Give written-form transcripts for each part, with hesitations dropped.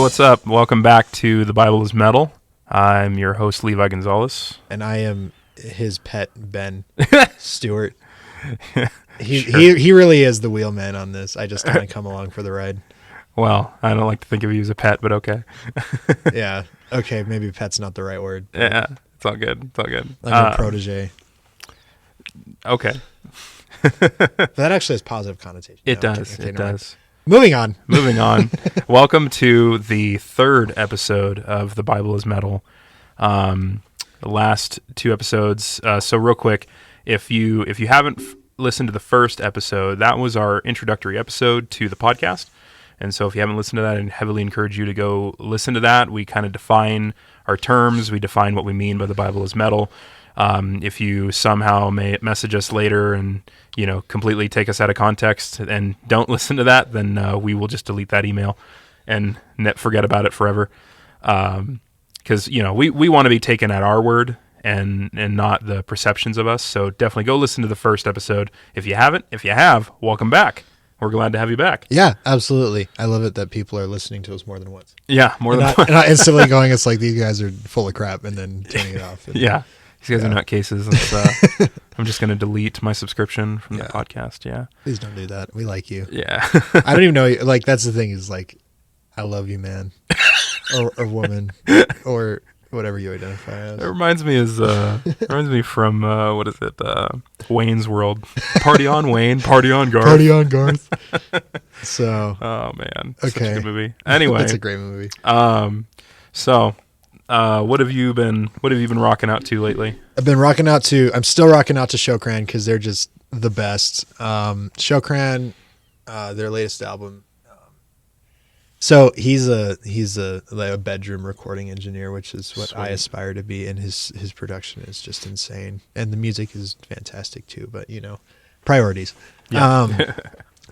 what's up? Welcome back to The Bible is Metal. I'm your host, Levi Gonzalez. And I am his pet, Ben Stewart. He really is the wheelman on this. I just kind of come along for the ride. Well, I don't like to think of you as a pet, but okay. Yeah. Okay, maybe pet's not the right word. Yeah, it's all good. It's all good. I'm your protege. Okay. But that actually has positive connotation. It does. It does. Moving on. Welcome to the third episode of The Bible is Metal. The last two episodes. So real quick, if you haven't listened to the first episode, that was our introductory episode to the podcast. And so if you haven't listened to that, I heavily encourage you to go listen to that. We kind of define our terms. We define what we mean by The Bible is Metal. If you somehow may message us later and, completely take us out of context and don't listen to that, then we will just delete that email and forget about it forever. Because, we want to be taken at our word and not the perceptions of us. So definitely go listen to the first episode. If you haven't, if you have, welcome back. We're glad to have you back. Yeah, absolutely. I love it that people are listening to us more than once. Yeah, more than once. And not instantly going, it's like these guys are full of crap, and then turning it off. Yeah. These guys are nutcases. I'm just going to delete my subscription from the podcast. Yeah. Please don't do that. We like you. Yeah. I don't even know. Like, that's the thing is, like, I love you, man. or woman. Or whatever you identify as. It reminds me from, what is it? Wayne's World. Party on, Wayne. Party on, Garth. Party on, Garth. So. Oh, man. Okay. Such a good movie. Anyway. It's a great movie. What have you been rocking out to lately? I'm still rocking out to Shokran because they're just the best. Shokran, their latest album. So he's a bedroom recording engineer, which is what I aspire to be, and his production is just insane, and the music is fantastic too. But priorities. Yeah.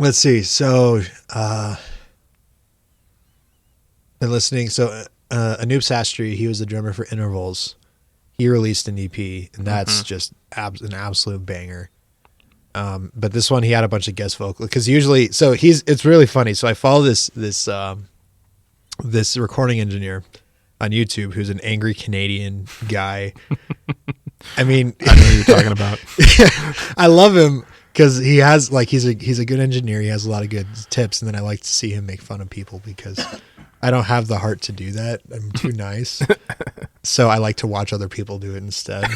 Let's see. So, been listening. So, Anoop Sastry, he was the drummer for Intervals. He released an EP, and that's just an absolute banger. But this one, he had a bunch of guest vocals because usually, it's really funny. So I follow this recording engineer on YouTube who's an angry Canadian guy. I mean, I know who you're talking about. I love him because he has he's a good engineer. He has a lot of good tips, and then I like to see him make fun of people because I don't have the heart to do that. I'm too nice. So I like to watch other people do it instead.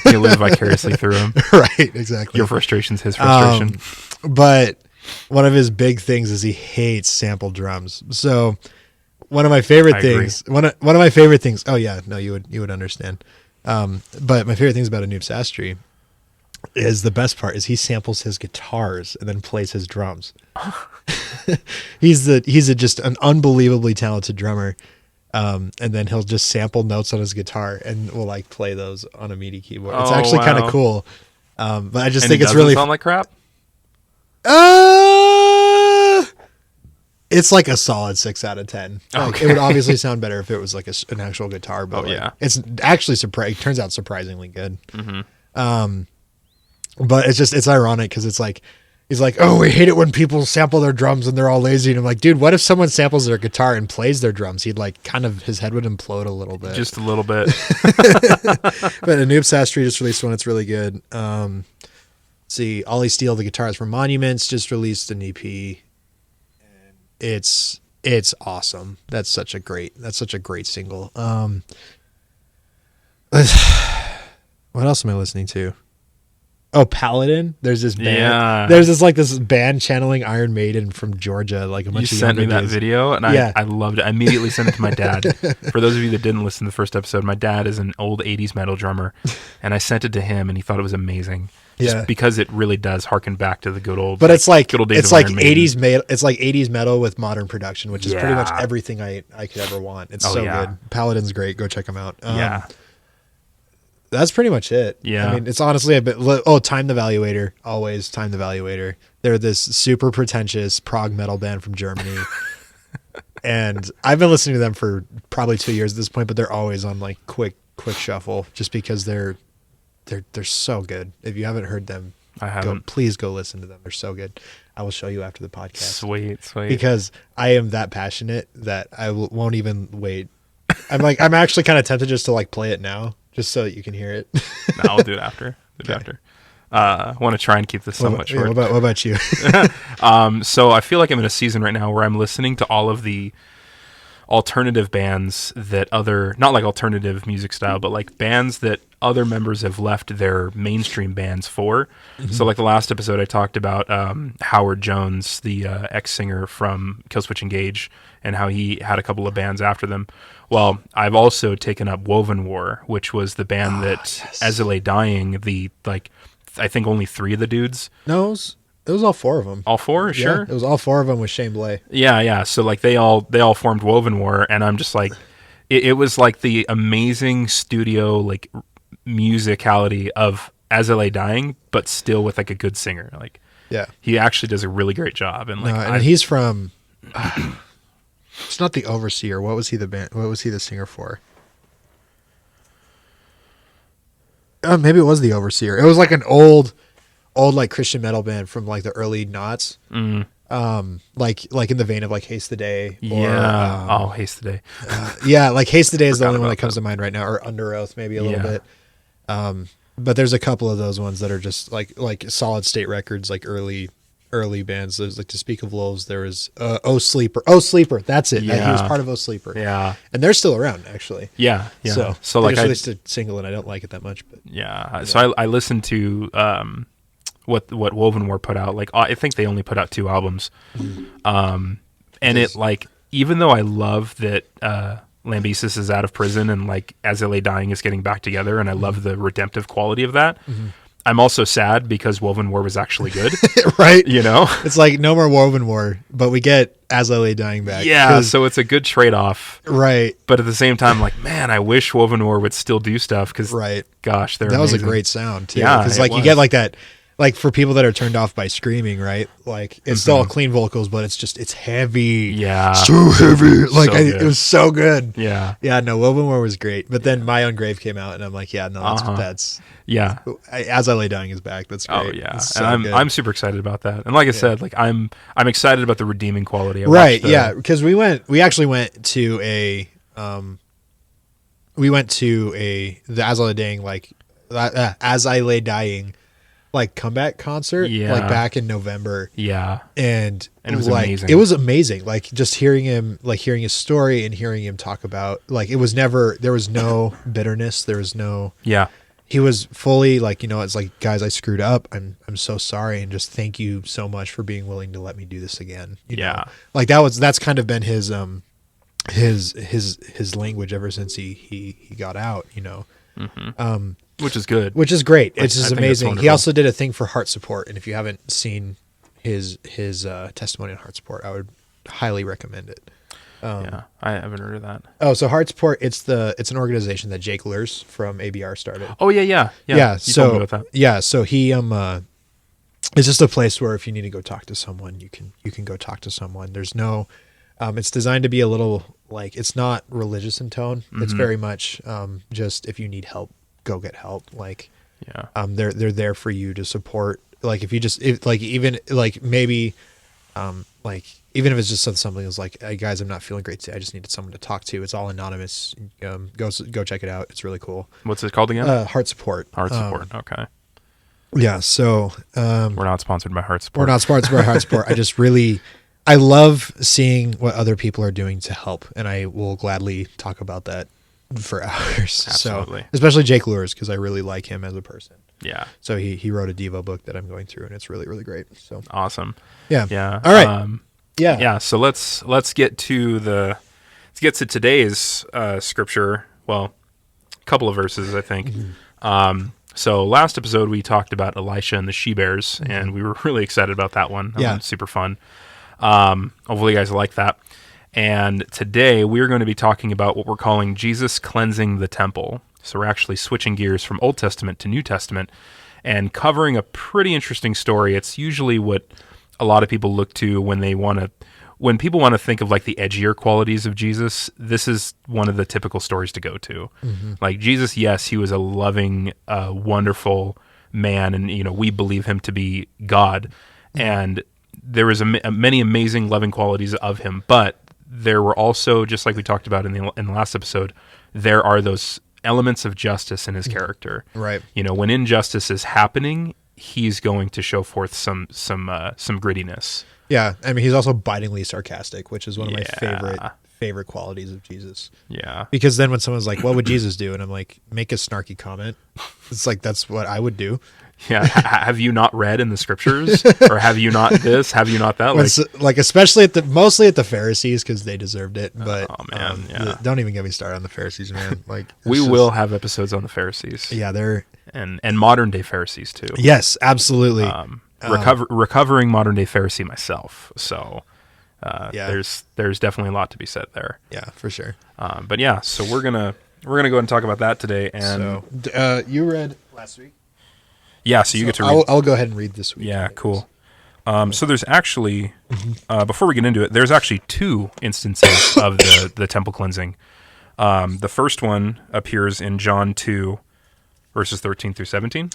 You live vicariously through him. Right, exactly. Your frustration's his frustration. But one of his big things is he hates sample drums. So one of my favorite things, one of my favorite things, oh yeah, no, you would understand. But my favorite things about Anoop Sastry is the best part is he samples his guitars and then plays his drums. He's just an unbelievably talented drummer. And then he'll just sample notes on his guitar and will play those on a MIDI keyboard. It's actually kind of cool. But I just think it's really sound like crap. It's like a solid 6 out of 10. Okay. It would obviously sound better if it was like an actual guitar, but it's actually it turns out surprisingly good. Mm-hmm. But it's ironic because it's like, he's like, oh, we hate it when people sample their drums and they're all lazy. And I'm like, dude, what if someone samples their guitar and plays their drums? He'd his head would implode a little bit. Just a little bit. But Anoop Sastry just released one. It's really good. See, Ollie Steele, the guitarist from Monuments, just released an EP. And it's awesome. That's such a great single. What else am I listening to? Oh, Paladin. There's this band. Yeah. There's this band channeling Iron Maiden from Georgia. Like a bunch of you sent me that dudes. video, and I loved it. I immediately sent it to my dad. For those of you that didn't listen to the first episode, my dad is an old 80s metal drummer, and I sent it to him, and he thought it was amazing. Just because it really does harken back to the good old. But it's like good old days it's of like Iron Maiden. 80s metal. It's like 80s metal with modern production, which is pretty much everything I could ever want. It's good. Paladin's great. Go check him out. That's pretty much it. Yeah. I mean, it's honestly a bit... Time the Evaluator. Always Time the Evaluator. They're this super pretentious prog metal band from Germany. And I've been listening to them for probably 2 years at this point, but they're always on quick shuffle just because they're so good. If you haven't heard them, I haven't. Please go listen to them. They're so good. I will show you after the podcast. Sweet. Because I am that passionate that I won't even wait. I'm actually kind of tempted just to like play it now, just so that you can hear it. No, I'll do it after. I want to try and keep this somewhat short. What about you? So I feel like I'm in a season right now where I'm listening to all of the alternative bands that not like alternative music style, but like bands that other members have left their mainstream bands for. Mm-hmm. So like the last episode I talked about Howard Jones, the ex-singer from Killswitch Engage, and how he had a couple of bands after them. Well, I've also taken up Woven War, which was the band that As It Lay Dying, I think only 3 of the dudes. No, it was all 4 of them. All 4? Sure. Yeah, it was all 4 of them with Shane Blay. Yeah. So like they all formed Woven War, and I'm just like, it was like the amazing studio like musicality of As It Lay Dying, but still with like a good singer. Like, yeah, he actually does a really great job. And like, and he's from. It's not the Overseer. What was he the singer for? Maybe it was the Overseer. It was like an old like Christian metal band from like the early noughts. Like in the vein of like Haste the Day. Or, Haste the Day. Yeah, like Haste the Day is the only one that comes to mind right now, or Under Oath maybe a little bit. But there's a couple of those ones that are just like Solid State Records, like early bands. There's like To Speak of Wolves. There was Oh Sleeper. That's it. Yeah. He was part of Oh Sleeper. Yeah, and they're still around actually. Yeah. So like I released a single and I don't like it that much. But yeah. So I listened to what Woven War put out. Like I think they only put out 2 albums. And it like, even though I love that Lambesis is out of prison and like As It Lay Dying is getting back together, and I love the redemptive quality of that. I'm also sad because Woven War was actually good. Right? You know? It's like no more Woven War, but we get As I Lay Dying back. Yeah, so it's a good trade-off. Right. But at the same time, like, man, I wish Woven War would still do stuff because, gosh, that was a great sound, too. Yeah, because like you get like that, like for people that are turned off by screaming, right? Like it's still clean vocals, but it's heavy. Yeah. So heavy. Like it was so good. Yeah. Yeah, no, Woven War was great. But then My Own Grave came out and I'm like, yeah, no, that's yeah. As I Lay Dying is back. That's great. Oh yeah. So and I'm super excited about that. And like I said, like I'm excited about the redeeming quality. Yeah, because we actually went to the As I Lay Dying As I Lay Dying like comeback concert like back in November. Yeah. And it was like amazing. It was amazing. Like just hearing his story and hearing him talk about like there was no bitterness. There was no he was fully like, it's like, guys, I screwed up. I'm so sorry, and just thank you so much for being willing to let me do this again. You know? Like that's kind of been his language ever since he got out, which is good. Which is great. Like, it's just amazing. He also did a thing for Heart Support, and if you haven't seen his testimony on Heart Support, I would highly recommend it. I haven't heard of that. Oh, so Heart Support, it's an organization that Jake Lurs from ABR started. Oh yeah. You told me about that. Yeah, so he it's just a place where if you need to go talk to someone, you can go talk to someone. There's no it's designed to be a little like, it's not religious in tone. It's very much just if you need help, go get help. Like they're there for you to support. Like if even if it's just something that's like, hey guys, I'm not feeling great today, I just needed someone to talk to. It's all anonymous. Go check it out. It's really cool. What's it called again? Heart Support. Heart Support. Okay. Yeah. So we're not sponsored by Heart Support. We're not sponsored by Heart Support. I love seeing what other people are doing to help, and I will gladly talk about that for hours. Absolutely. So, especially Jake Lures, because I really like him as a person. Yeah. So he wrote a Devo book that I'm going through, and it's really, really great. So awesome. Yeah. Yeah. All right. Yeah. So let's get to today's scripture. Well, a couple of verses, I think. So last episode we talked about Elisha and the she-bears, and we were really excited about that one. That was super fun. Hopefully you guys like that. And today we're going to be talking about what we're calling Jesus cleansing the temple. So we're actually switching gears from Old Testament to New Testament and covering a pretty interesting story. It's usually what a lot of people look to when people want to think of like the edgier qualities of Jesus. This is one of the typical stories to go to. Like Jesus, yes, he was a loving, wonderful man, and we believe him to be God, and there was many amazing loving qualities of him, but there were also, just like we talked about in the last episode, there are those elements of justice in his character. Right. When injustice is happening, he's going to show forth some grittiness. Yeah, I mean, he's also bitingly sarcastic, which is one of my favorite qualities of Jesus. Yeah. Because then when someone's like, what would Jesus do? And I'm like, make a snarky comment. It's like, that's what I would do. Yeah. Have you not read in the scriptures? Or have you not this? Have you not that? Like especially mostly at the Pharisees, because they deserved it. But oh man, yeah. Don't even get me started on the Pharisees, man. Like will have episodes on the Pharisees. Yeah, they're and modern day Pharisees too. Yes, absolutely. Recovering modern day Pharisee myself. So there's definitely a lot to be said there. Yeah, for sure. But yeah, so we're gonna go ahead and talk about that today. And so, you read last week. Yeah, so you get to read. I'll go ahead and read this week. Yeah, cool. So there's actually, before we get into it, there's actually two instances of the temple cleansing. The first one appears in John 2, verses 13 through 17.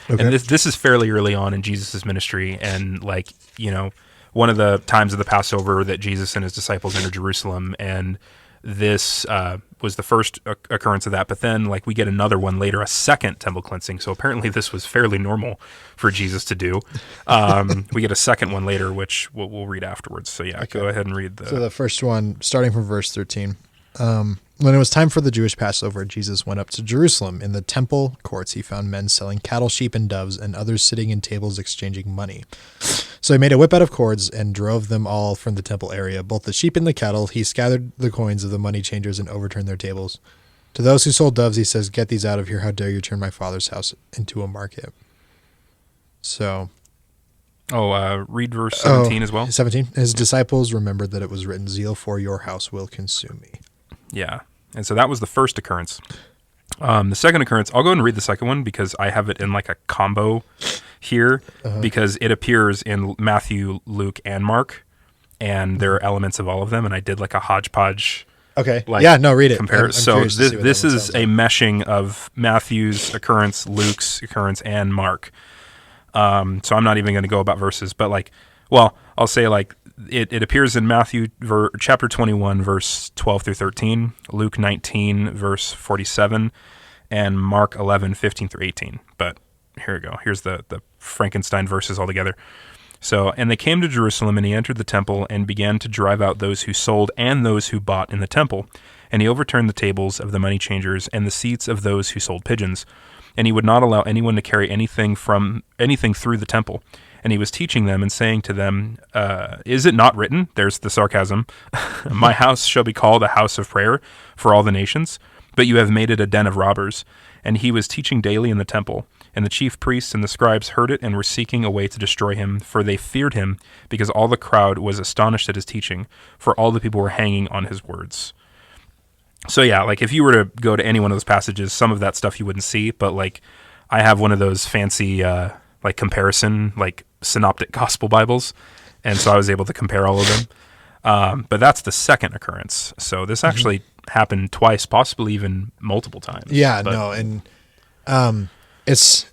Okay. And this is fairly early on in Jesus' ministry, and one of the times of the Passover that Jesus and his disciples enter Jerusalem, and this was the first occurrence of that. But then, we get another one later, a second temple cleansing. So apparently, this was fairly normal for Jesus to do. We get a second one later, which we'll read afterwards. So yeah, okay. Go ahead and read. So the first one, starting from verse 13. When it was time for the Jewish Passover, Jesus went up to Jerusalem. In the temple courts, he found men selling cattle, sheep, and doves, and others sitting in tables exchanging money. So he made a whip out of cords and drove them all from the temple area, both the sheep and the cattle. He scattered the coins of the money changers and overturned their tables. To those who sold doves, he says, "Get these out of here. How dare you turn my father's house into a market?" So... read verse 17 as well. 17. His disciples remembered that it was written, "Zeal for your house will consume me." Yeah. And so that was the first occurrence. The second occurrence, I'll go ahead and read the second one because I have it in a combo here, because it appears in Matthew, Luke, and Mark, and there are elements of all of them, and I did a hodgepodge. Okay. Read it. So this is a meshing of Matthew's occurrence, Luke's occurrence, and Mark. So I'm not even going to go about verses, but I'll say it appears in Matthew chapter 21, verse 12 through 13, Luke 19, verse 47, and Mark 11, 15 through 18. But here we go. Here's the Frankenstein verses all together. So, and they came to Jerusalem, and he entered the temple and began to drive out those who sold and those who bought in the temple. And he overturned the tables of the money changers and the seats of those who sold pigeons. And he would not allow anyone to carry anything through the temple. And he was teaching them and saying to them, "Is it not written?" There's the sarcasm. "My house shall be called a house of prayer for all the nations, but you have made it a den of robbers." And he was teaching daily in the temple. And the chief priests and the scribes heard it and were seeking a way to destroy him, for they feared him, because all the crowd was astonished at his teaching, for all the people were hanging on his words. So yeah, if you were to go to any one of those passages, some of that stuff you wouldn't see, but I have one of those fancy comparison synoptic gospel Bibles, and so I was able to compare all of them. But that's the second occurrence. So this actually happened twice, possibly even multiple times. Yeah, and it's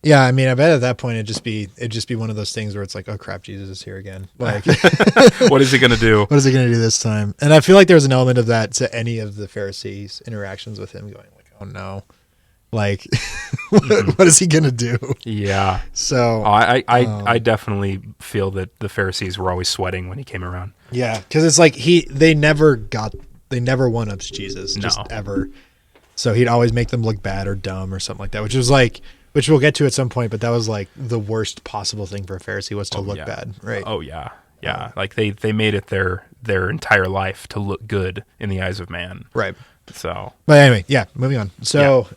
yeah, I mean, I bet at that point it'd just be one of those things where it's like, oh crap, Jesus is here again. What is he going to do? What is he going to do this time? And I feel like there's an element of that to any of the Pharisees' interactions with him, going oh no, what is he going to do? Yeah. So I definitely feel that the Pharisees were always sweating when he came around. Yeah, because it's they never one-ups Jesus, just ever. So he'd always make them look bad or dumb or something like that, which we'll get to at some point, but that was the worst possible thing for a Pharisee was to look bad, right? Oh yeah. Yeah. They made it their entire life to look good in the eyes of man. Right. So, but anyway, yeah, moving on. So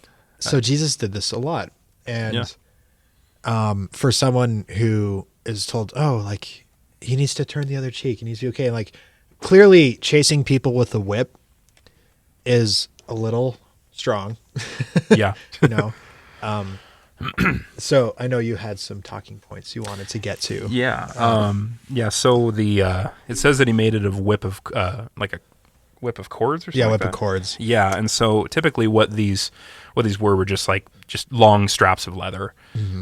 Jesus did this a lot. And for someone who is told, he needs to turn the other cheek, he needs to be okay. And clearly chasing people with a whip is a little strong. Yeah. So I know you had some talking points you wanted to get to. Yeah. So it says that he made it of whip of whip of cords or something. Yeah, like whip that? of cords. Yeah, and so typically what these were just long straps of leather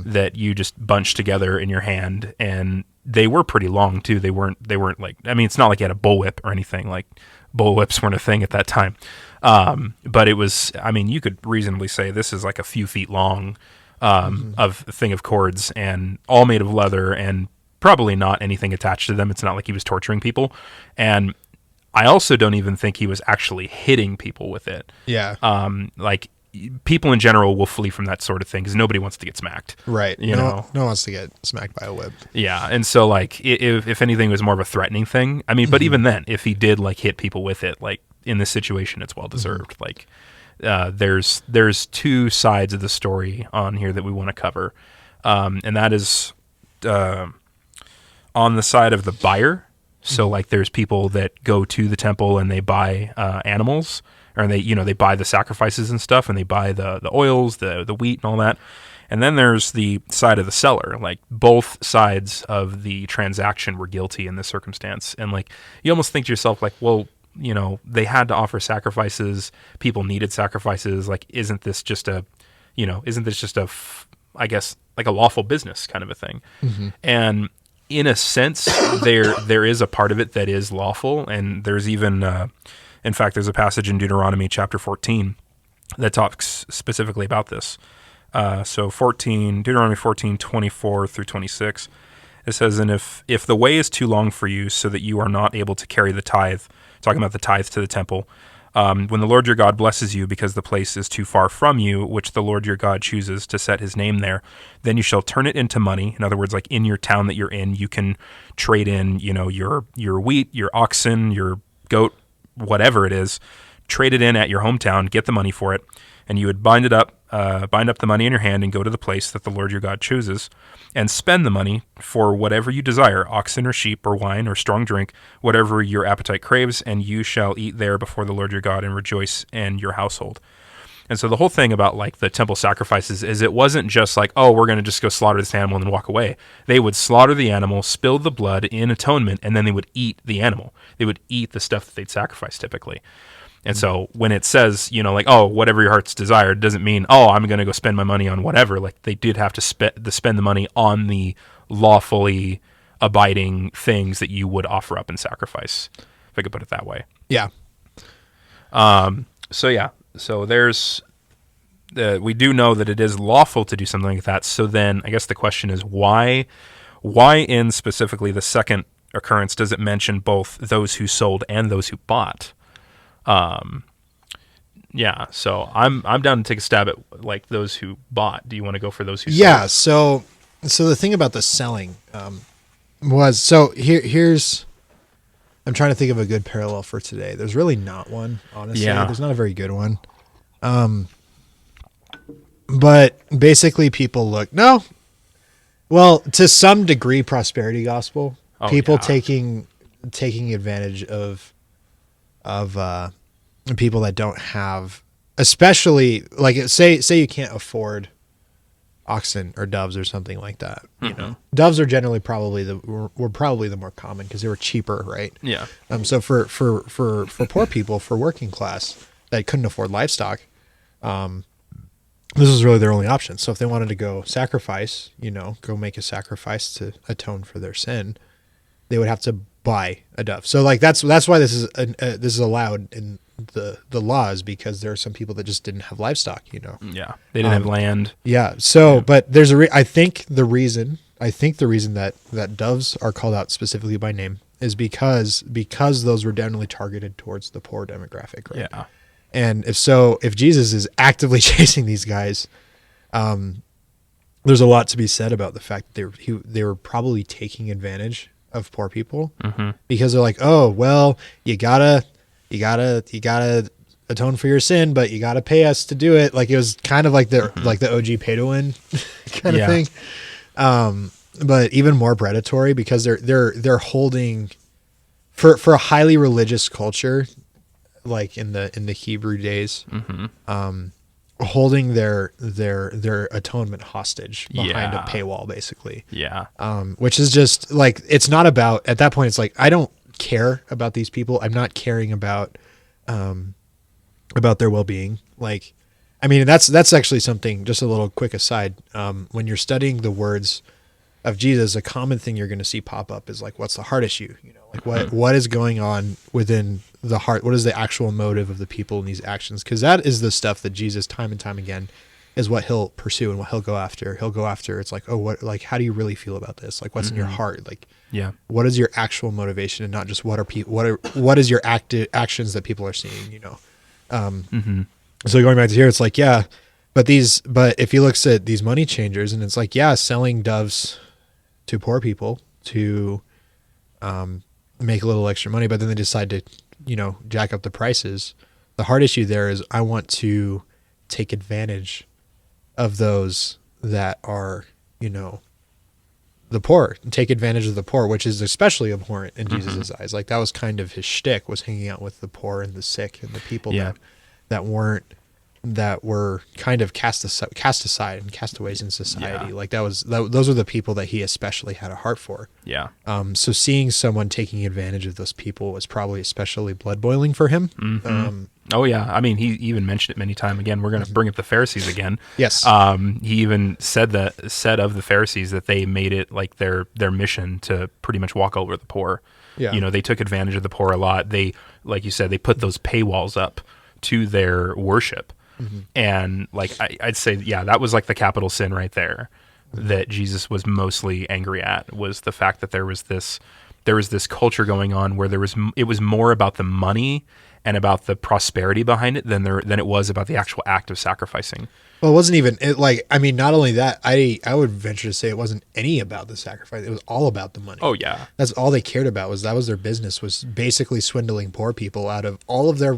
that you just bunched together in your hand, and they were pretty long too. They weren't like, I mean, it's not like you had a bullwhip or anything. Like, bullwhips weren't a thing at that time. But it was, I mean, you could reasonably say this is like a few feet long of a thing of cords, and all made of leather, and probably not anything attached to them. It's not like he was torturing people. And I also don't even think he was actually hitting people with it. Yeah. Like, people in general will flee from that sort of thing because nobody wants to get smacked. Right. You know? No one wants to get smacked by a whip. Yeah. And so, like, if anything, it was more of a threatening thing. I mean, but even then, if he did, like, hit people with it, like, in this situation, it's well-deserved. Like, there's two sides of the story on here that we want to cover. And that is on the side of the buyer. So, like, there's people that go to the temple and they buy animals, or they buy the sacrifices and stuff, and they buy the oils, the wheat, and all that. And then there's the side of the seller. Like, both sides of the transaction were guilty in this circumstance. And, like, you almost think to yourself, like, well, they had to offer sacrifices. People needed sacrifices. Like, isn't this just a I guess, like a lawful business kind of a thing? And in a sense, there is a part of it that is lawful, and there's even, in fact, there's a passage in Deuteronomy chapter 14 that talks specifically about this. So Deuteronomy 14:24 through 26, it says, "And if the way is too long for you, so that you are not able to carry the tithe," talking about the tithe to the temple, "when the Lord your God blesses you because the place is too far from you, which the Lord your God chooses to set his name there, then you shall turn it into money." In other words, like, in your town that you're in, you can trade in, your wheat, your oxen, your goat, whatever it is, trade it in at your hometown, get the money for it, and you would bind up the money in your hand and go to the place that the Lord your God chooses and spend the money for whatever you desire, oxen or sheep or wine or strong drink, whatever your appetite craves, and you shall eat there before the Lord your God and rejoice in your household. And so the whole thing about, like, the temple sacrifices is it wasn't just like, oh, we're going to just go slaughter this animal and then walk away. They would slaughter the animal, spill the blood in atonement, and then they would eat the animal. They would eat the stuff that they'd sacrificed typically. And so when it says, like, oh, whatever your heart's desire, it doesn't mean, oh, I'm going to go spend my money on whatever. Like, they did have to spend the money on the lawfully abiding things that you would offer up in sacrifice, if I could put it that way. Yeah. So there's, we do know that it is lawful to do something like that. So then I guess the question is, why in specifically the second occurrence does it mention both those who sold and those who bought? So I'm down to take a stab at, like, those who bought. Do you want to go for those who sold? Yeah, so the thing about the selling was, so here's, I'm trying to think of a good parallel for today. There's really not one, honestly. Yeah. There's not a very good one. But basically people to some degree, prosperity gospel, people taking advantage of people that don't have, especially, like, say you can't afford oxen or doves or something like that. Doves are generally probably were probably the more common because they were cheaper, right? Yeah. So for poor people, for working class that couldn't afford livestock, this was really their only option. So if they wanted to go sacrifice, go make a sacrifice to atone for their sin, they would have to buy a dove. So, like, that's why this is allowed in the laws, because there are some people that just didn't have livestock. Yeah, they didn't have land. Yeah. So, but there's I think the reason that doves are called out specifically by name is because those were definitely targeted towards the poor demographic, right? Yeah. And if Jesus is actively chasing these guys, there's a lot to be said about the fact that they were probably taking advantage of poor people, because they're like, oh, well, you gotta atone for your sin, but you gotta pay us to do it. Like, it was kind of like the OG pay to win kind of thing. But even more predatory, because they're holding for a highly religious culture, like in the Hebrew days, holding their atonement hostage behind a paywall, basically. Yeah. Which is just, like, it's not about, at that point, it's like, I don't care about these people. I'm not caring about about their well-being. Like, I mean, that's actually something, just a little quick aside. When you're studying the words of Jesus, a common thing you're going to see pop up is like, what's the heart issue? You know, like what is going on within the heart? What is the actual motive of the people in these actions? Because that is the stuff that Jesus, time and time again, is what he'll pursue and what he'll go after. He'll go after. It's like, oh, what, like, how do you really feel about this? Like, what's in your heart? Like, yeah, what is your actual motivation, and not just what are people, what is your actions that people are seeing, you know? So going back to here, it's like, yeah, but if you look at these money changers, and it's like, yeah, selling doves to poor people to make a little extra money, but then they decide to, you know, jack up the prices. The hard issue there is, I want to take advantage of those that are, you know, the poor, and take advantage of the poor, which is especially abhorrent in Jesus' eyes. Like, that was kind of his shtick, was hanging out with the poor and the sick and the people that were kind of cast aside and castaways in society. Yeah. Like, those are the people that he especially had a heart for. Yeah. So seeing someone taking advantage of those people was probably especially blood boiling for him. Oh yeah, I mean, he even mentioned it many times. Again, we're going to bring up the Pharisees again. Yes. He even said of the Pharisees that they made it like their mission to pretty much walk over the poor. Yeah. You know, they took advantage of the poor a lot. They, like you said, they put those paywalls up to their worship. And like, I'd say, yeah, that was like the capital sin right there that Jesus was mostly angry at, was the fact that there was this culture going on where it was more about the money and about the prosperity behind it than it was about the actual act of sacrificing. Well, it wasn't even like, I mean, not only that, I would venture to say it wasn't any about the sacrifice. It was all about the money. Oh yeah. That's all they cared about, that was their business, was basically swindling poor people out of all of their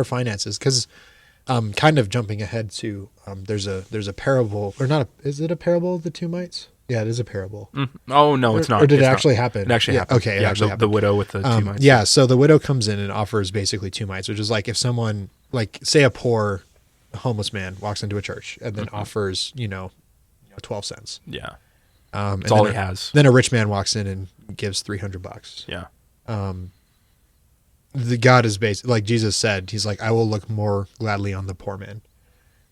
finances. Cause, kind of jumping ahead to, there's a parable, or not, is it a parable of the two mites? Yeah, it is a parable. Oh no, it's not. Or did it's it actually not. happen? It actually happened. Okay. Yeah, the widow with the 2 mites. Yeah. So the widow comes in and offers basically 2 mites, which is like, if someone, like, say a poor homeless man walks into a church and then offers, 12 cents. Yeah. That's all he has. Then a rich man walks in and gives $300. Yeah. The God is based, like Jesus said, he's like, I will look more gladly on the poor man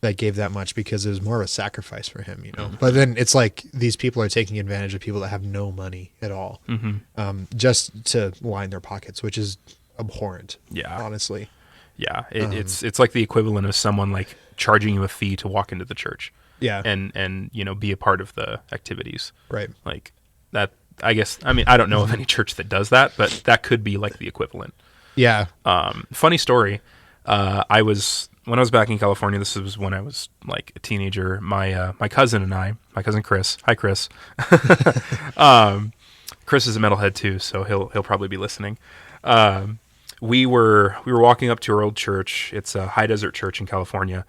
that gave that much, because it was more of a sacrifice for him, But then it's like, these people are taking advantage of people that have no money at all, just to line their pockets, which is abhorrent. Yeah. Honestly. Yeah. It's like the equivalent of someone like charging you a fee to walk into the church. Yeah. And be a part of the activities. Right. Like that, I guess, I mean, I don't know of any church that does that, but that could be like the equivalent. Yeah. Funny story. When I was back in California, this was when I was like a teenager, my cousin and my cousin Chris, hi Chris. Chris is a metalhead too, so he'll probably be listening. We were walking up to our old church. It's a high desert church in California.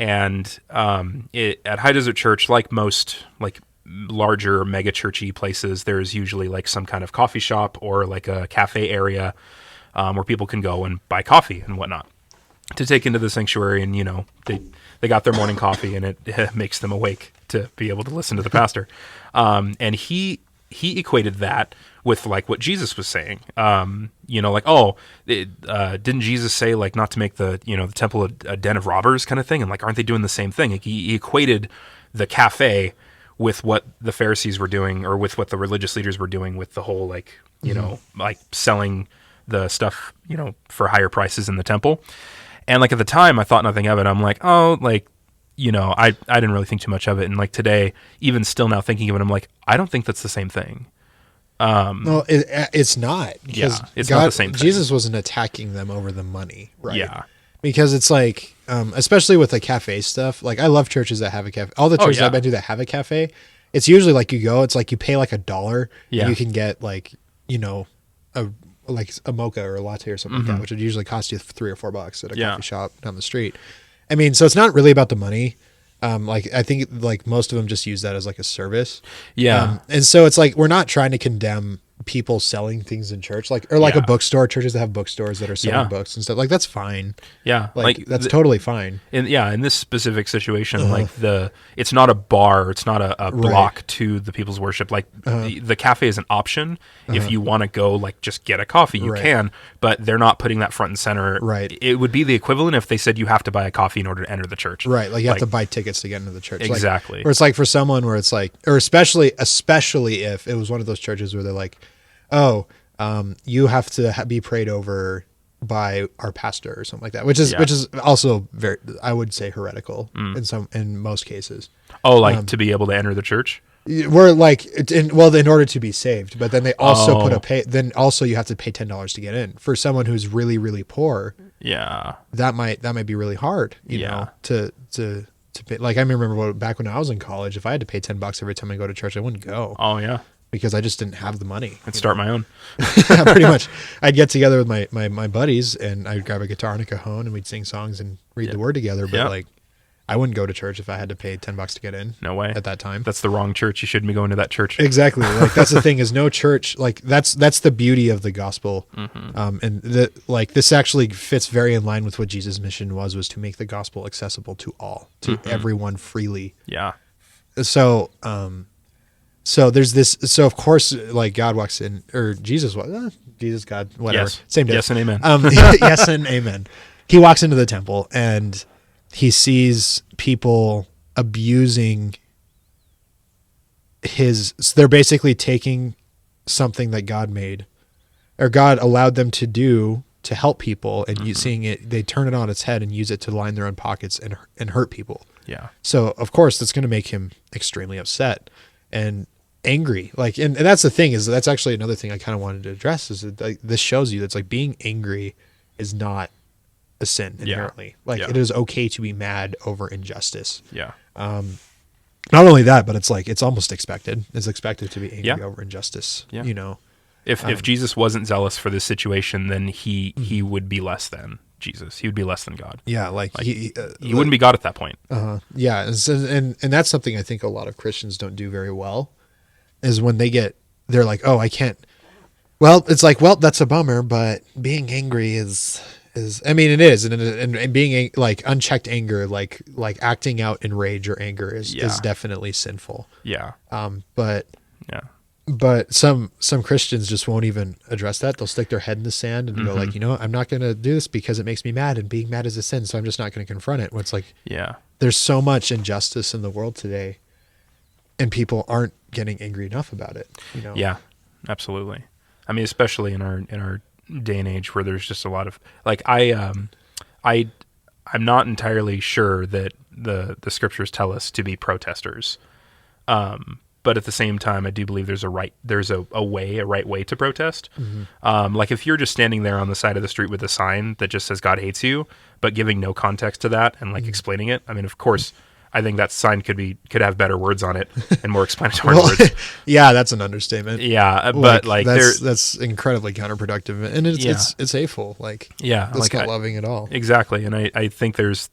And at High Desert Church, like most like larger mega churchy places, there's usually like some kind of coffee shop or like a cafe area where people can go and buy coffee and whatnot to take into the sanctuary. And, they got their morning coffee, and it makes them awake to be able to listen to the pastor. And he equated that with like what Jesus was saying. Didn't Jesus say like not to make the temple a den of robbers kind of thing? And like, aren't they doing the same thing? Like, he equated the cafe with what the Pharisees were doing, or with what the religious leaders were doing with the whole like, like selling the stuff, for higher prices in the temple. And like at the time I thought nothing of it. I'm like, oh, like, I didn't really think too much of it. And like today, even still now thinking of it, I'm like, I don't think that's the same thing. No, it's not. Yeah, it's not the same thing. Jesus wasn't attacking them over the money, right? Yeah. Because it's like, especially with the cafe stuff, like I love churches that have a cafe. All the churches I've been to that have a cafe, it's usually like you go, it's like you pay like $1 and you can get like, a mocha or a latte or something like that, which would usually cost you $3 or $4 at a coffee shop down the street. I mean, so it's not really about the money. Like I think like most of them just use that as like a service. Yeah. And so it's like, we're not trying to condemn people selling things in church, like, or like a bookstore, churches that have bookstores that are selling books and stuff, like that's fine. Yeah, like that's totally fine. In this specific situation, like it's not a bar, it's not a block to the people's worship. Like the cafe is an option. If you want to go, like, just get a coffee, you can, but they're not putting that front and center. Right. It would be the equivalent if they said you have to buy a coffee in order to enter the church. Right. Like you have to buy tickets to get into the church. Exactly. Like, or it's like for someone where it's like, or especially if it was one of those churches where they're like, oh, you have to be prayed over by our pastor or something like that, which is also very, I would say, heretical in most cases. Oh, like to be able to enter the church? We're like, in order to be saved, but then they also then also you have to pay $10 to get in. For someone who's really, really poor, that might be really hard, you know, to pay. Like I remember back when I was in college, if I had to pay $10 every time I go to church, I wouldn't go. Oh yeah. Because I just didn't have the money. I'd start my own. Yeah, pretty much. I'd get together with my buddies and I'd grab a guitar and a cajon and we'd sing songs and read the word together. But like, I wouldn't go to church if I had to pay $10 to get in. No way. At that time. That's the wrong church. You shouldn't be going to that church. Exactly. Like that's the thing, is no church. Like that's the beauty of the gospel. And this actually fits very in line with what Jesus' mission was to make the gospel accessible to all, to everyone freely. Yeah. So there's this. So of course, like God walks in, or Jesus, God, whatever, same day. Yes and amen. Yes and amen. He walks into the temple and he sees people abusing so they're basically taking something that God made, or God allowed them to do to help people, and you seeing it, they turn it on its head and use it to line their own pockets and hurt people. Yeah. So of course that's going to make him extremely upset and angry. Like, and that's the thing, is that's actually another thing I kind of wanted to address, is that like, this shows you that's like being angry is not a sin inherently. Like it is okay to be mad over injustice. Yeah. Not only that, but it's like, it's almost expected. It's expected to be angry over injustice. Yeah. You know, if Jesus wasn't zealous for this situation, then he would be less than Jesus. He would be less than God. Yeah. Like he wouldn't be God at that point. Yeah. And that's something I think a lot of Christians don't do very well, is when they're like, oh, I can't. Well, it's like, well, that's a bummer, but being angry is, I mean, it is. And being like unchecked anger, like acting out in rage or anger is definitely sinful. Yeah. But some Christians just won't even address that. They'll stick their head in the sand and go like, you know, I'm not going to do this because it makes me mad, and being mad is a sin, so I'm just not going to confront it. When it's like, there's so much injustice in the world today, and people aren't getting angry enough about it. You know? Yeah, absolutely. I mean, especially in our day and age where there's just a lot of like, I'm not entirely sure that the scriptures tell us to be protesters. But at the same time, I do believe there's a right way to protest. Like if you're just standing there on the side of the street with a sign that just says God hates you, but giving no context to that and like explaining it. I mean, of course, I think that sign could have better words on it and more explanatory words. Yeah, that's an understatement. Yeah, but like that's incredibly counterproductive, and it's hateful. Like that's like not loving at all. Exactly, and I think there's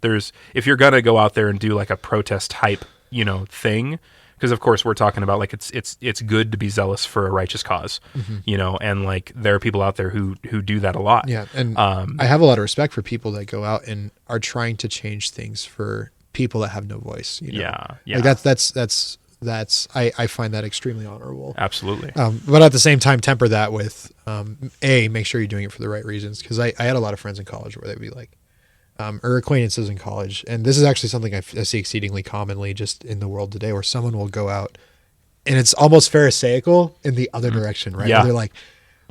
if you're gonna go out there and do like a protest type, you know, thing, because of course we're talking about like it's good to be zealous for a righteous cause, you know, and like there are people out there who do that a lot. Yeah, and I have a lot of respect for people that go out and are trying to change things for people that have no voice. You know? Yeah. Like that's I find that extremely honorable. Absolutely. But at the same time, temper that with make sure you're doing it for the right reasons. Because I had a lot of friends in college where they'd be like, or acquaintances in college, and this is actually something I see exceedingly commonly just in the world today, where someone will go out and it's almost pharisaical in the other direction, right? Yeah. They're like,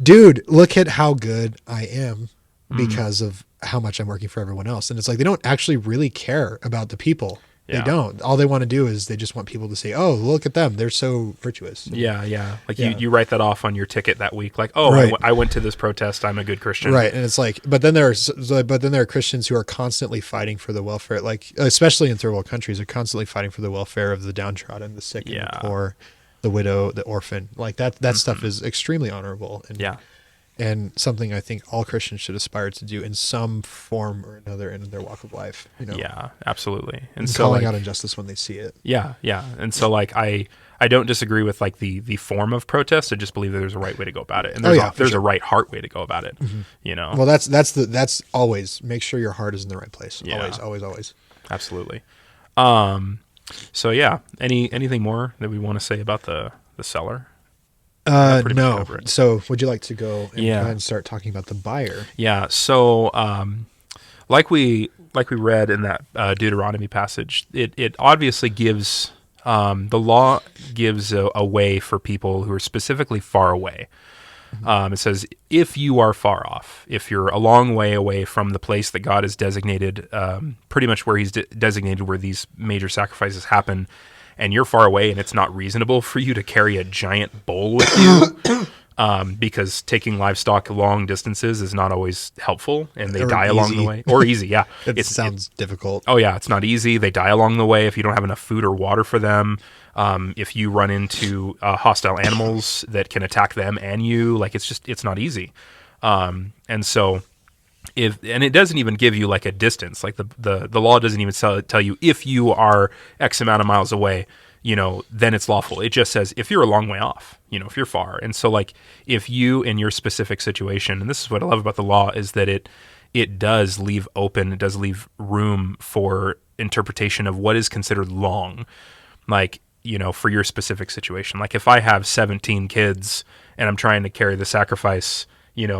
dude, look at how good I am because of how much I'm working for everyone else. And it's like, they don't actually really care about the people. Yeah. They don't. All they want to do is they just want people to say, oh, look at them, they're so virtuous. Yeah. Like you write that off on your ticket that week. Like, oh, right. I went to this protest, I'm a good Christian. Right. And it's like, but then there are Christians who are constantly fighting for the welfare, like especially in third world countries, are constantly fighting for the welfare of the downtrodden, the sick, and the poor, the widow, the orphan. Like that stuff is extremely honorable. And something I think all Christians should aspire to do in some form or another in their walk of life. You know? Yeah, absolutely. And so calling out injustice when they see it. Yeah. And so like I I don't disagree with like the form of protest. I just believe that there's a right way to go about it, and there's a right heart way to go about it. You know. Well, that's always make sure your heart is in the right place. Yeah. Always. Absolutely. So yeah, anything more that we want to say about the seller? No. So would you like to go and, Yeah. and start talking about the buyer? Yeah. So, like we read in that Deuteronomy passage, it obviously gives the law gives a way for people who are specifically far away. It says, if you are far off, if you're a long way away from the place that God has designated, pretty much where he's designated where these major sacrifices happen, and you're far away and it's not reasonable for you to carry a giant bowl with you, because taking livestock long distances is not always helpful, and they die along the way. Or easy, yeah. It sounds difficult. Oh, yeah, it's not easy. They die along the way if you don't have enough food or water for them. If you run into hostile animals that can attack them and you, like it's not easy. And so it doesn't even give you like a distance. Like the law doesn't even tell you if you are X amount of miles away, then it's lawful. It just says if you're a long way off, if you're far. And so like if you in your specific situation, and this is what I love about the law, is that it does leave open, it does leave room for interpretation of what is considered long. Like, for your specific situation. Like if I have 17 kids and I'm trying to carry the sacrifice,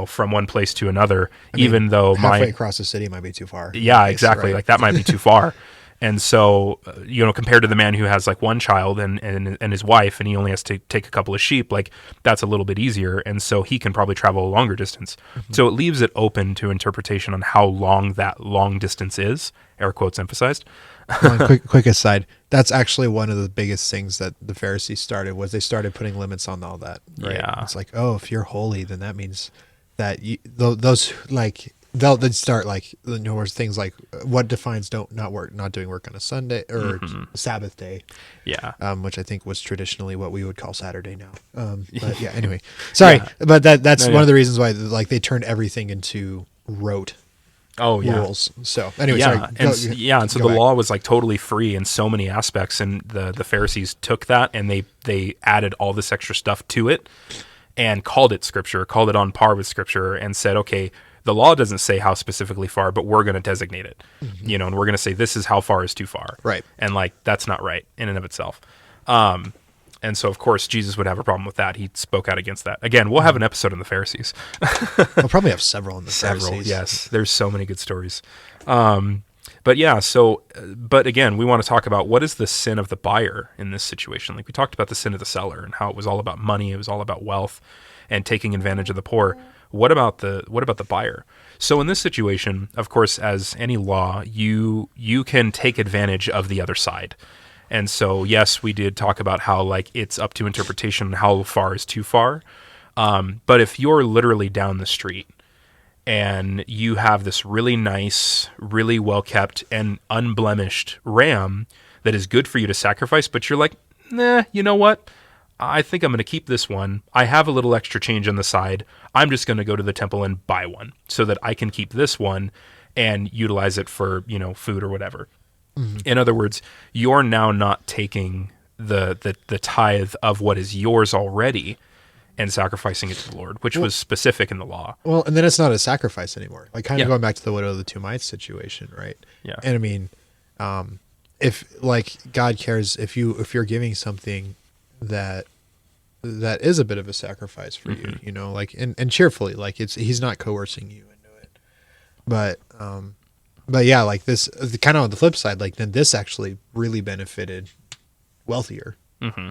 from one place to another, even though halfway across the city might be too far. Yeah, exactly. Right? Like that might be too far. And so, compared to the man who has like one child and his wife, and he only has to take a couple of sheep, like that's a little bit easier. And so he can probably travel a longer distance. Mm-hmm. So it leaves it open to interpretation on how long that long distance is, air quotes emphasized. Quick aside. That's actually one of the biggest things that the Pharisees started, was they started putting limits on all that. Right? Yeah. It's like, oh, if you're holy, then that means that those like they'd start like things like what defines not doing work on a Sunday or Sabbath day. Yeah. Which I think was traditionally what we would call Saturday now. But yeah. Anyway, sorry, but that's one of the reasons why like they turned everything into rote. Oh yeah. Rules. So anyway, yeah, sorry. And so the law was like totally free in so many aspects, and the Pharisees took that and they added all this extra stuff to it and called it Scripture, called it on par with Scripture, and said, okay, the law doesn't say how specifically far, but we're going to designate it, and we're going to say this is how far is too far, right? And like that's not right in and of itself. And so, of course, Jesus would have a problem with that. He spoke out against that. Again, we'll have an episode on the Pharisees. We'll probably have several on the Pharisees. Yes. There's so many good stories. But yeah, but again, we want to talk about what is the sin of the buyer in this situation. Like we talked about the sin of the seller and how it was all about money. It was all about wealth and taking advantage of the poor. What about the buyer? So in this situation, of course, as any law, you can take advantage of the other side. And so, yes, we did talk about how like it's up to interpretation how far is too far. But if you're literally down the street and you have this really nice, really well-kept and unblemished ram that is good for you to sacrifice, but you're like, nah, you know what? I think I'm going to keep this one. I have a little extra change on the side. I'm just going to go to the temple and buy one so that I can keep this one and utilize it for, food or whatever. Mm-hmm. In other words, you're now not taking the tithe of what is yours already and sacrificing it to the Lord, which was specific in the law. Well, and then it's not a sacrifice anymore. Like kind of going back to the widow of the two mites situation, right? Yeah. And I mean, if like God cares if you're giving something that is a bit of a sacrifice for you, like and cheerfully, like he's not coercing you into it. But yeah, like this kind of on the flip side, like then this actually really benefited wealthier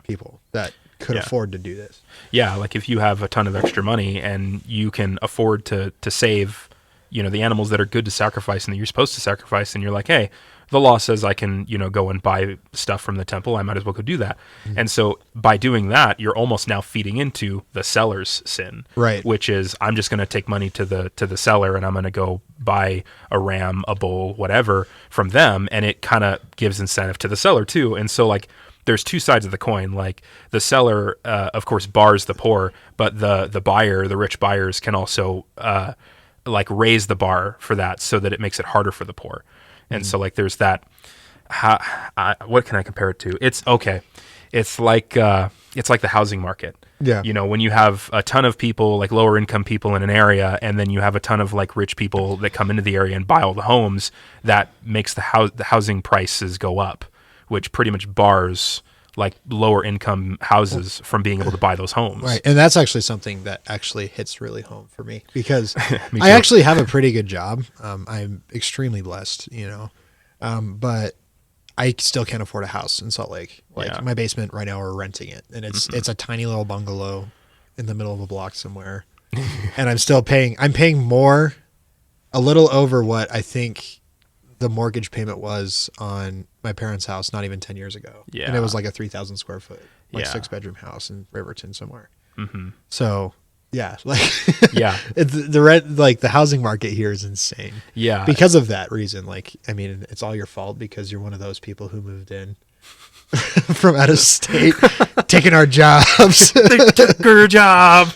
people that could afford to do this. Yeah, like if you have a ton of extra money and you can afford to save, the animals that are good to sacrifice and that you're supposed to sacrifice, and you're like, hey, the law says I can, go and buy stuff from the temple. I might as well go do that. Mm-hmm. And so by doing that, you're almost now feeding into the seller's sin, right? Which is I'm just going to take money to the seller and I'm going to go buy a ram, a bull, whatever from them, and it kind of gives incentive to the seller too. And so like there's two sides of the coin. Like the seller, of course, bars the poor, but the buyer, the rich buyers, can also like raise the bar for that so that it makes it harder for the poor. And so like there's that. What can I compare it to? It's okay. it's like the housing market. Yeah. You know, when you have a ton of people, like lower income people in an area, and then you have a ton of like rich people that come into the area and buy all the homes, that makes the housing prices go up, which pretty much bars like lower income houses from being able to buy those homes. Right. And that's actually something that actually hits really home for me, because Me I too. actually have a pretty good job. I'm extremely blessed, you know, but I still can't afford a house in Salt Lake. Like Yeah. my basement right now, we're renting it, and it's a tiny little bungalow in the middle of a block somewhere. And I'm paying more, a little over what I think the mortgage payment was on my parents' house not even 10 years ago. Yeah. And it was like a 3,000 square foot, like Yeah. 6-bedroom house in Riverton somewhere. Mm-hmm. So yeah, like Yeah. it's the rent, like the housing market here is insane. Yeah. Because of that reason. Like, I mean, it's all your fault because you're one of those people who moved in from out of state, taking our jobs. They took her job.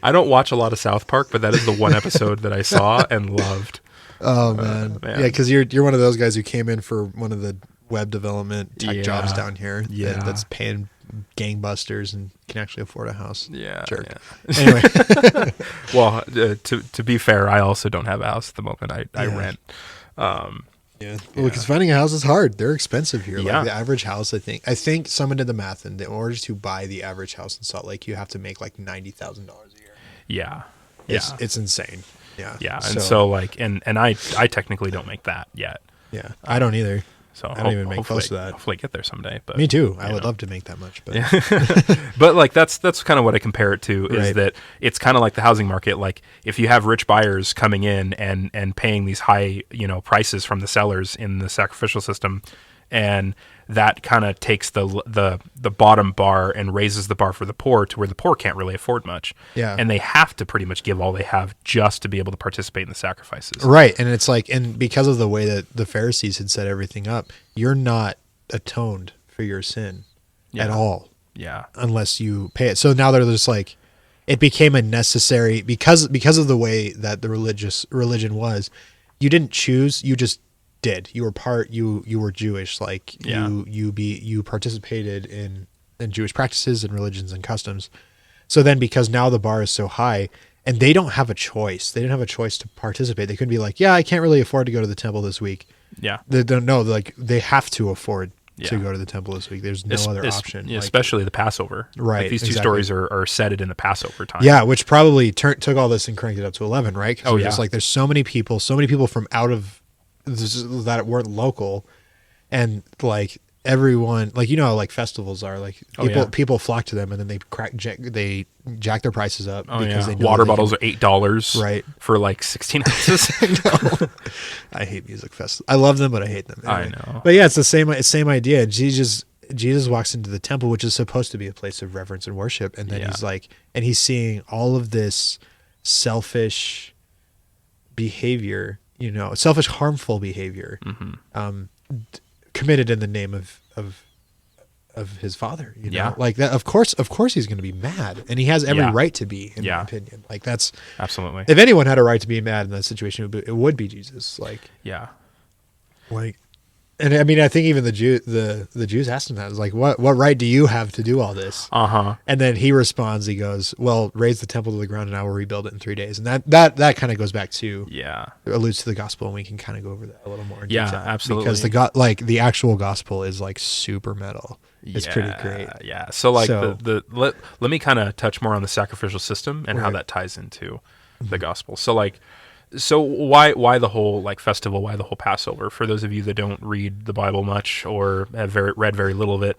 I don't watch a lot of South Park, but that is the one episode that I saw and loved. Oh man. Man. Yeah, because you're one of those guys who came in for one of the web development tech Yeah. jobs down here. Yeah. That's paying gangbusters and can actually afford a house. Yeah. Jerk. Yeah. Anyway. Well, to be fair, I also don't have a house at the moment. I Yeah. rent. Yeah. Well, because finding a house is hard. They're expensive here. Yeah. Like the average house, I think someone did the math, and in order to buy the average house in Salt Lake, you have to make like $90,000 a year. Yeah. It's insane. Yeah. Yeah. And so like, and I technically don't make that yet. yeah, I don't either. So I don't even make hopefully- close to that. Hopefully I get there someday. But Me too. I you would know. love to make that much, but But like that's kind of what I compare it to, is Right. that it's kind of like the housing market. Like if you have rich buyers coming in and paying these high, you know, prices from the sellers in the sacrificial system, and that kind of takes the bottom bar and raises the bar for the poor to where the poor can't really afford much. Yeah. And they have to pretty much give all they have just to be able to participate in the sacrifices. right. And it's like, and because of the way that the Pharisees had set everything up, you're not atoned for your sin at Yeah. all Yeah. unless you pay it. So now they're just like, it became a necessary, because of the way that the religion was. You didn't choose, you just did. You were you were Jewish, like Yeah. you participated in Jewish practices and religions and customs. So then, because now the bar is so high, and they don't have a choice, they didn't have a choice to participate. They couldn't be like, yeah, I can't really afford to go to the temple this week. Yeah. They don't know, like they have to afford to Yeah. go to the temple this week. There's no other option. Yeah, Like, especially the Passover. Right, Like these two exactly. stories are set in the Passover time. yeah, which probably took all this and cranked it up to 11, right? 'Cause Oh, it's just yeah. like there's so many people from out of that weren't local, and like everyone, like, you know how like festivals are, like Oh, yeah. people flock to them, and then they jack their prices up Oh, because yeah. they know Water they bottles are $8 Right. for like 16 ounces. I hate music festivals. I love them, but I hate them. I know. But yeah, it's the same idea. Jesus walks into the temple, which is supposed to be a place of reverence and worship, and then Yeah. he's like, and he's seeing all of this selfish behavior, you know, selfish, harmful behavior, Mm-hmm. committed in the name of his father. You know, Yeah. like that. Of course, he's going to be mad, and he has every Yeah. right to be, in Yeah. my opinion. Like that's, Absolutely. if anyone had a right to be mad in that situation, it would be Jesus. Like. Yeah. And I mean, I think even the Jews asked him that. It's like, what right do you have to do all this? Uh-huh. And then he responds, he goes, well, raise the temple to the ground and I will rebuild it in 3 days. And that kind of goes back to, Yeah. alludes to the gospel, and we can kind of go over that a little more in Yeah, detail. absolutely. Because the actual gospel is like super metal. It's pretty great. Yeah. So like So- let me kind of touch more on the sacrificial system and how Right. that ties into the gospel. So why the whole like festival? Why the whole Passover? For those of you that don't read the Bible much or have read very little of it,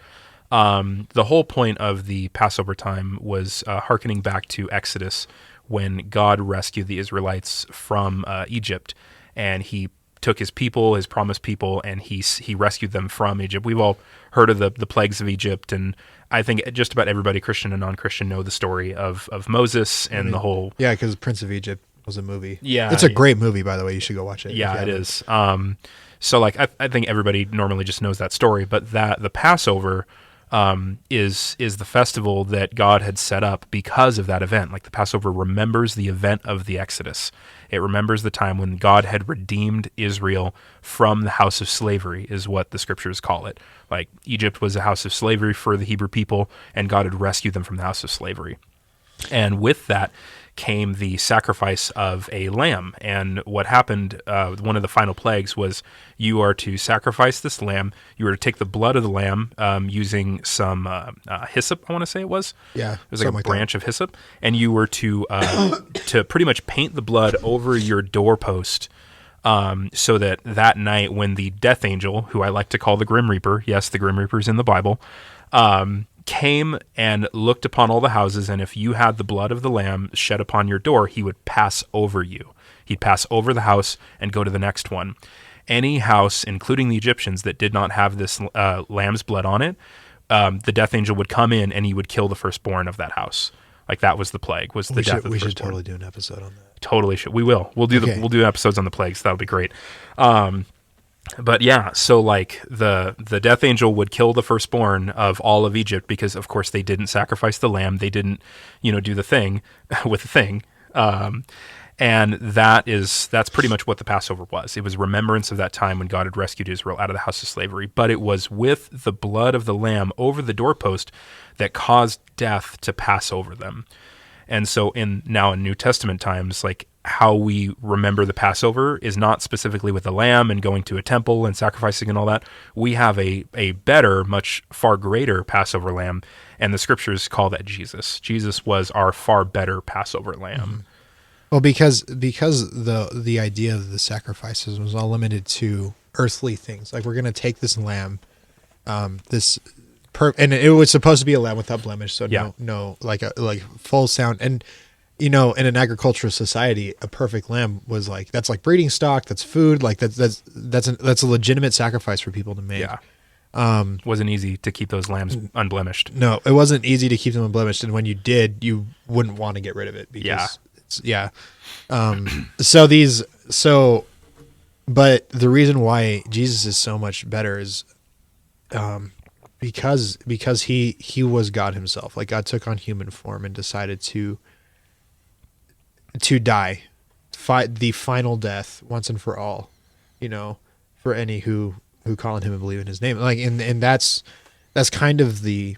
the whole point of the Passover time was hearkening back to Exodus, when God rescued the Israelites from Egypt, and He took His people, His promised people, and He rescued them from Egypt. We've all heard of the plagues of Egypt, and I think just about everybody, Christian and non-Christian, know the story of Moses and the whole. Yeah, because Prince of Egypt was a movie. Yeah, It's a yeah. great movie, by the way. You should go watch it. Yeah, if it you haven't. is. So like I think everybody normally just knows that story, but the Passover is the festival that God had set up because of that event. Like the Passover remembers the event of the Exodus. It remembers the time when God had redeemed Israel from the house of slavery, is what the scriptures call it. Like Egypt was a house of slavery for the Hebrew people, and God had rescued them from the house of slavery. And with that came the sacrifice of a lamb. And what happened, one of the final plagues was you are to sacrifice this lamb. You are to take the blood of the lamb using some hyssop, I want to say it was. Yeah. It was like a branch of hyssop. And you were to to pretty much paint the blood over your doorpost so that night when the death angel, who I like to call the Grim Reaper, yes, the Grim Reaper is in the Bible, came and looked upon all the houses, and if you had the blood of the lamb shed upon your door, he would pass over you. He'd pass over the house and go to the next one. Any house, including the Egyptians, that did not have this lamb's blood on it, the death angel would come in and he would kill the firstborn of that house. Like that was the plague, was the death of the firstborn. We should totally do an episode on that. Totally should. We will. We'll do episodes on the plagues. That'll be great. But yeah, so like the death angel would kill the firstborn of all of Egypt because, of course, they didn't sacrifice the lamb. They didn't, do the thing with the thing. And that's pretty much what the Passover was. It was remembrance of that time when God had rescued Israel out of the house of slavery. But it was with the blood of the lamb over the doorpost that caused death to pass over them. And so in New Testament times, like how we remember the Passover is not specifically with the lamb and going to a temple and sacrificing and all that. We have a better, much far greater Passover lamb, and the scriptures call that Jesus. Jesus was our far better Passover lamb. Mm-hmm. Well, because the idea of the sacrifices was all limited to earthly things. Like we're going to take this lamb, and it was supposed to be a lamb without blemish, so no, like full sound. And in an agricultural society, a perfect lamb was that's like breeding stock, that's food, like that's a legitimate sacrifice for people to make. Yeah. Wasn't easy to keep those lambs unblemished. No, it wasn't easy to keep them unblemished, and when you did, you wouldn't want to get rid of it because but the reason why Jesus is so much better is because he was God himself. Like God took on human form and decided to die, fight the final death once and for all, for any who call on him and believe in his name. Like, and that's kind of the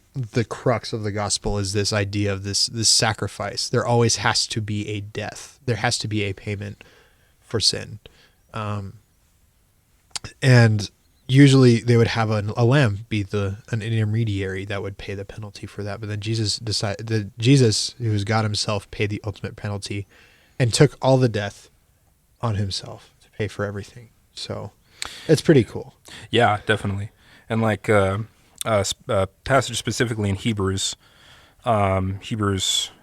crux of the gospel, is this idea of this sacrifice. There always has to be a death. There has to be a payment for sin. And usually they would have a lamb be an intermediary that would pay the penalty for that. But then Jesus, who is God himself, paid the ultimate penalty and took all the death on himself to pay for everything. So it's pretty cool. Yeah, definitely. And like a passage specifically in Hebrews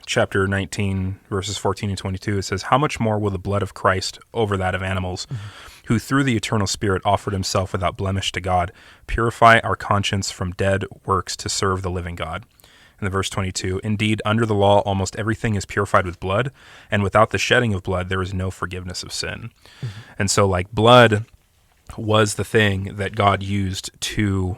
chapter 19, verses 14 and 22, it says, "How much more will the blood of Christ over that of animals, who through the eternal Spirit offered himself without blemish to God, purify our conscience from dead works to serve the living God?" And the verse 22, "Indeed, under the law, almost everything is purified with blood, and without the shedding of blood, there is no forgiveness of sin." Mm-hmm. And so like blood was the thing that God used to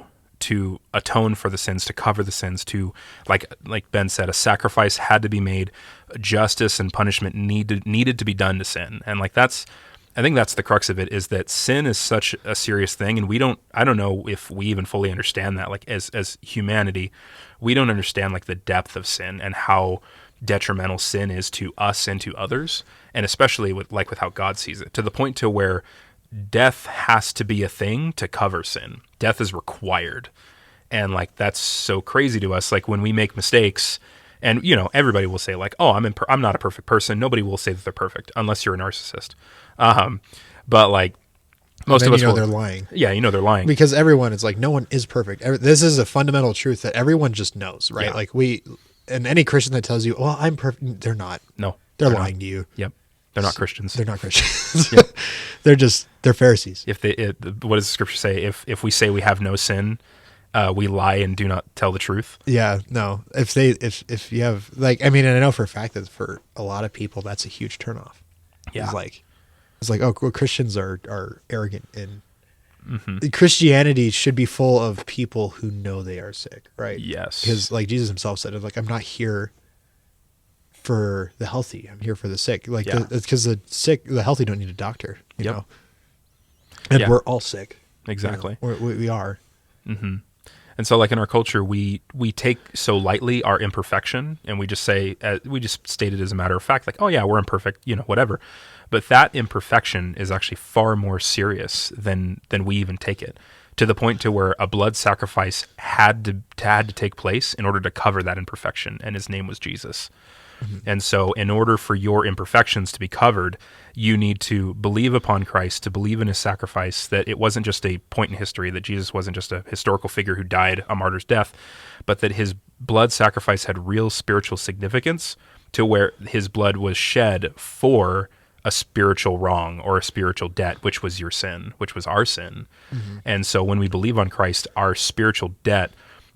atone for the sins, to cover the sins, to like Ben said, a sacrifice had to be made, justice and punishment needed to be done to sin. And like I think that's the crux of it, is that sin is such a serious thing, and I don't know if we even fully understand that. Like as humanity, we don't understand like the depth of sin and how detrimental sin is to us and to others, and especially with how God sees it, to the point to where death has to be a thing to cover sin. Death is required. And like that's so crazy to us. Like when we make mistakes, and everybody will say like, "Oh, I'm not a perfect person." Nobody will say that they're perfect unless you're a narcissist. But like most of us they're lying. Yeah, they're lying. Because everyone is like, no one is perfect. This is a fundamental truth that everyone just knows, right? Yeah. Like and any Christian that tells you, "Well, I'm perfect," they're not. No. They're lying to you. Yep. They're not Christians. They're not Christians. Yep. They're Pharisees. What does the scripture say? If we say we have no sin, we lie and do not tell the truth. Yeah, no. If you have and I know for a fact that for a lot of people that's a huge turnoff. Yeah. It's like, oh, well, Christians are arrogant and Christianity should be full of people who know they are sick, right? Yes. Because like Jesus himself said, like, I'm not here for the healthy. I'm here for the sick. Like, because the healthy don't need a doctor, you know? And we're all sick. Exactly. You know? We are. Mm-hmm. And so, like, in our culture, we take so lightly our imperfection, and we just say, we just state it as a matter of fact, like, oh yeah, we're imperfect, you know, whatever. But that imperfection is actually far more serious than we even take it, to the point to where a blood sacrifice had to take place in order to cover that imperfection, and his name was Jesus. And so in order for your imperfections to be covered, you need to believe upon Christ, to believe in his sacrifice, that it wasn't just a point in history, that Jesus wasn't just a historical figure who died a martyr's death, but that his blood sacrifice had real spiritual significance, to where his blood was shed for a spiritual wrong or a spiritual debt, which was your sin, which was our sin. And so when we believe on Christ, our spiritual debt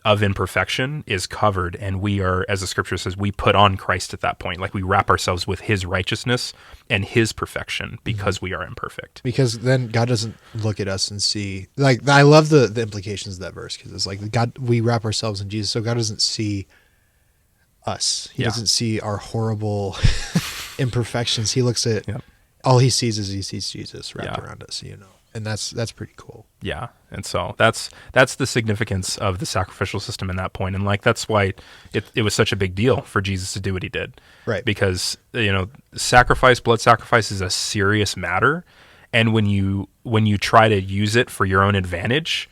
of imperfection is covered, and we are, as the scripture says, we put on Christ at that point. Like, we wrap ourselves with his righteousness and his perfection, because we are imperfect. Because then God doesn't look at us and see, like, I love the implications of that verse, because it's like God, we wrap ourselves in Jesus, so God doesn't see us. He doesn't see our horrible imperfections. He looks at, all he sees is he sees Jesus wrapped around us, you know. And that's pretty cool. Yeah. And so that's the significance of the sacrificial system in that point. And like, that's why it was such a big deal for Jesus to do what he did. Right. Because, you know, blood sacrifice is a serious matter. And when you try to use it for your own advantage,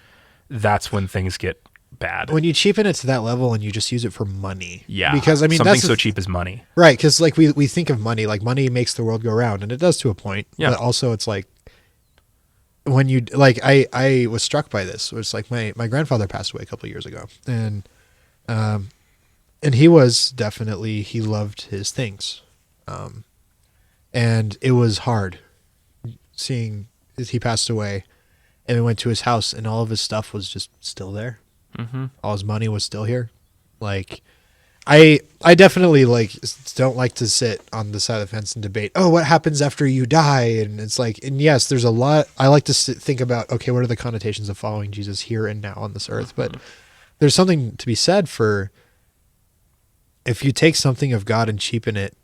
that's when things get bad. When you cheapen it to that level and you just use it for money. Yeah. Because I mean, something so cheap as money. Right. Because like we think of money, like money makes the world go round, and it does to a point. Yeah. But also it's like, when you, like, I was struck by this. It was like my grandfather passed away a couple of years ago, and he was definitely, he loved his things. And it was hard seeing as he passed away, and we went to his house and all of his stuff was just still there. All his money was still here. Like, I definitely like don't like to sit on the side of the fence and debate, oh, what happens after you die? And it's like, and yes, there's a lot. I like to think about, okay, what are the connotations of following Jesus here and now on this earth? But there's something to be said for, if you take something of God and cheapen it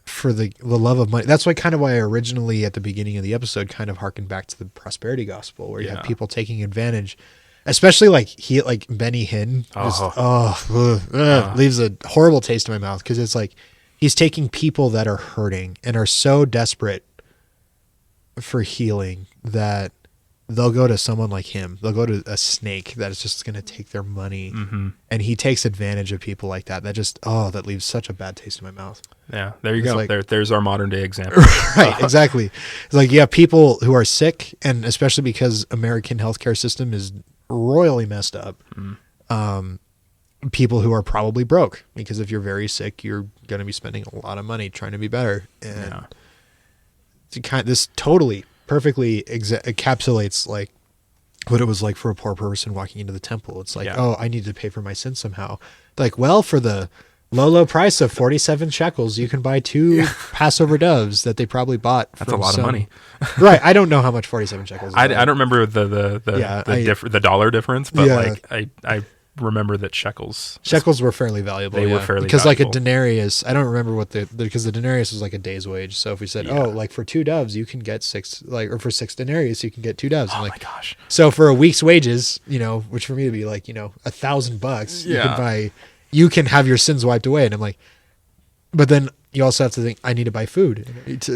for the love of money. That's why I originally at the beginning of the episode kind of harkened back to the prosperity gospel, where you have people taking advantage. Especially like Benny Hinn, leaves a horrible taste in my mouth, because it's like he's taking people that are hurting and are so desperate for healing that they'll go to someone like him. They'll go to a snake that is just going to take their money, and he takes advantage of people like that. That just that leaves such a bad taste in my mouth. Yeah, there you go. Like, there's our modern day example. Right, exactly. It's like, yeah, people who are sick, and especially because American healthcare system is royally messed up. People who are probably broke, because if you're very sick, you're going to be spending a lot of money trying to be better. And this totally perfectly encapsulates like what it was like for a poor person walking into the temple. It's like, oh, I need to pay for my sins somehow. Like, well, for the low price of 47 shekels, you can buy 2 Passover doves that they probably bought. That's a lot of money. Right. I don't know how much 47 shekels is. I don't remember the dollar difference, but like I remember that shekels were fairly valuable. They were fairly because valuable. like a denarius, I don't remember what because the denarius was like a day's wage. So if we said, oh, like for 2 doves you can get 6, like, or for 6 denarius you can get 2 doves. Oh my gosh! So for a week's wages, you know, which for me would be like, you know, $1,000, you can have your sins wiped away. And I'm like, but then you also have to think, I need to buy food. It's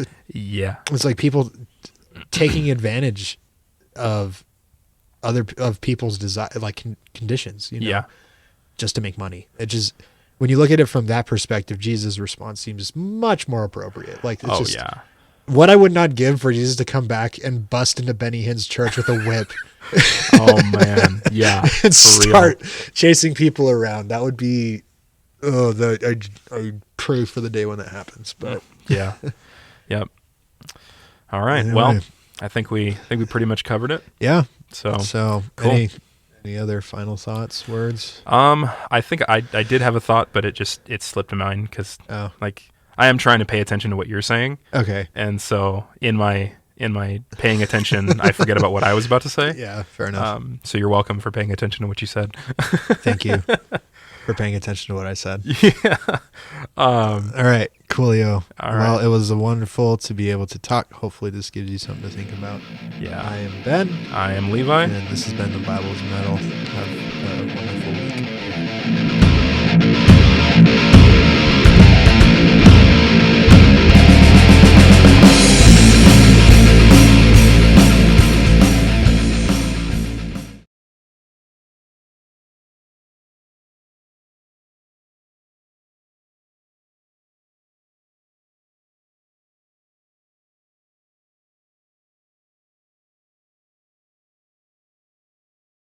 like people taking advantage of people's desire, like conditions, you know, just to make money. It just, when you look at it from that perspective, Jesus' response seems much more appropriate. Like, it's what I would not give for Jesus to come back and bust into Benny Hinn's church with a whip. Oh man, yeah, and start chasing people around. That would be, I pray for the day when that happens. But yep. All right. Anyway. Well, I think we pretty much covered it. Yeah. So cool. Any other final thoughts, words? I think I did have a thought, but it slipped my mind because like I am trying to pay attention to what you're saying. Okay. And so in my in my paying attention, I forget about what I was about to say. Yeah, fair enough. So you're welcome for paying attention to what you said. Thank you for paying attention to what I said. Yeah. All right, coolio. All Well, right. it was wonderful to be able to talk. Hopefully this gives you something to think about. Yeah. I am Ben, I am Levi. and this has been The Bible's Metal. Have a wonderful week.